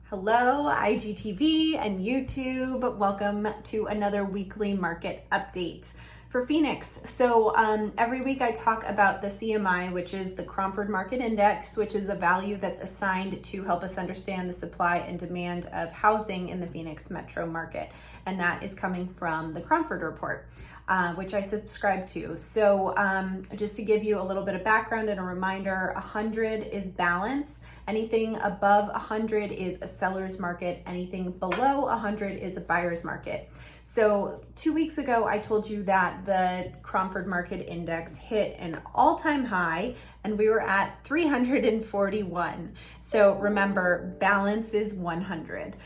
Hello, IGTV and YouTube. Welcome to another weekly market update for Phoenix. So every week I talk about the CMI, which is the Cromford Market Index, which is a value that's assigned to help us understand the supply and demand of housing in the Phoenix metro market. And that is coming from the Cromford report, which I subscribe to. So just to give you a little bit of background and a reminder, 100 is balance. Anything above 100 is a seller's market. Anything below 100 is a buyer's market. So 2 weeks ago, I told you that the Cromford Market Index hit an all-time high and we were at 341. So remember, balance is 100.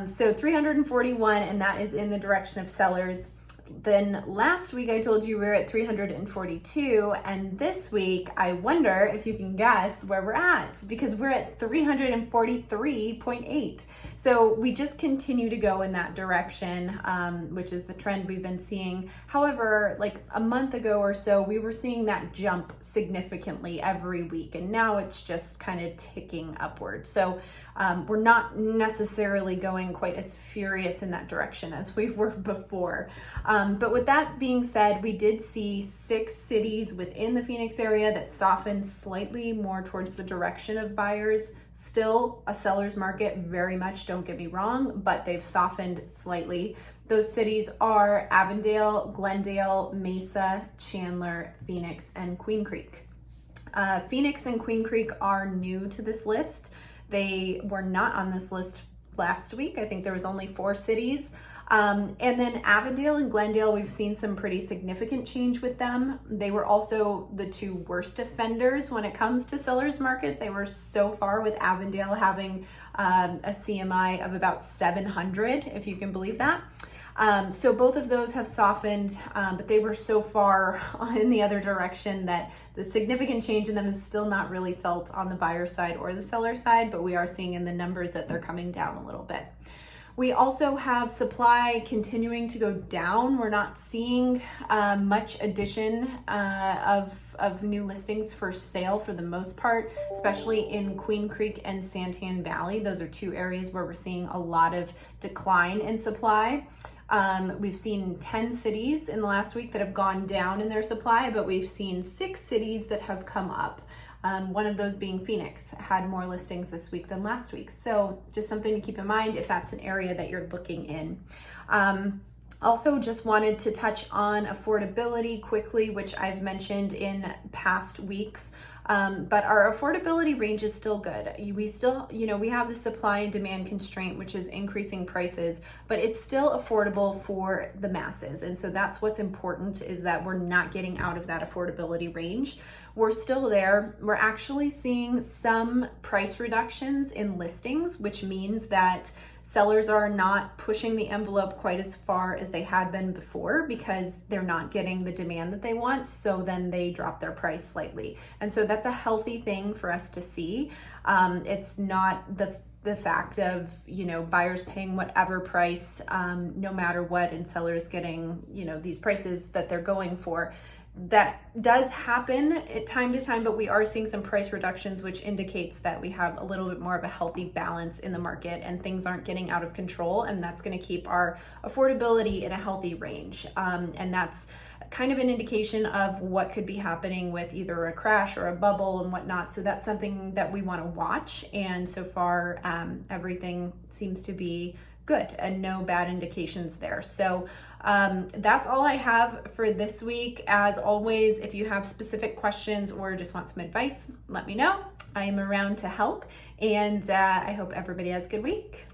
So 341, and that is in the direction of sellers. Then last week I told you we were at 342, and this week I wonder if you can guess where we're at, because we're at 343.8. So we just continue to go in that direction, which is the trend we've been seeing. However, like a month ago or so, we were seeing that jump significantly every week, and now it's just kind of ticking upward. So we're not necessarily going quite as furious in that direction as we were before. But with that being said, we did see 6 cities within the Phoenix area that softened slightly more towards the direction of buyers. Still a seller's market, very much, don't get me wrong, but they've softened slightly. Those cities are Avondale, Glendale, Mesa, Chandler, Phoenix, and Queen Creek. Phoenix and Queen Creek are new to this list. They were not on this list last week. I think there was only 4 cities. And then Avondale and Glendale, we've seen some pretty significant change with them. They were also the 2 worst offenders when it comes to seller's market. They were so far, with Avondale having a CMI of about 700, if you can believe that. So both of those have softened, but they were so far in the other direction that the significant change in them is still not really felt on the buyer side or the seller side, but we are seeing in the numbers that they're coming down a little bit. We also have supply continuing to go down. We're not seeing much addition of new listings for sale for the most part, especially in Queen Creek and Santan Valley. Those are 2 areas where we're seeing a lot of decline in supply. We've seen 10 cities in the last week that have gone down in their supply, but we've seen 6 cities that have come up. One of those being Phoenix, had more listings this week than last week. So just something to keep in mind if that's an area that you're looking in. Also just wanted to touch on affordability quickly, which I've mentioned in past weeks. But our affordability range is still good. We still, we have the supply and demand constraint, which is increasing prices, but it's still affordable for the masses. And so that's what's important, is that we're not getting out of that affordability range. We're still there. We're actually seeing some price reductions in listings, which means that sellers are not pushing the envelope quite as far as they had been before, because they're not getting the demand that they want. So then they drop their price slightly. And so that's a healthy thing for us to see. It's not the fact of, buyers paying whatever price, no matter what, and sellers getting, these prices that they're going for. That does happen at time to time, but we are seeing some price reductions, which indicates that we have a little bit more of a healthy balance in the market and things aren't getting out of control, and that's going to keep our affordability in a healthy range. And that's kind of an indication of what could be happening with either a crash or a bubble and whatnot. So that's something that we want to watch. And so far, everything seems to be good and no bad indications there. So that's all I have for this week. As always, if you have specific questions or just want some advice, let me know. I am around to help, and I hope everybody has a good week.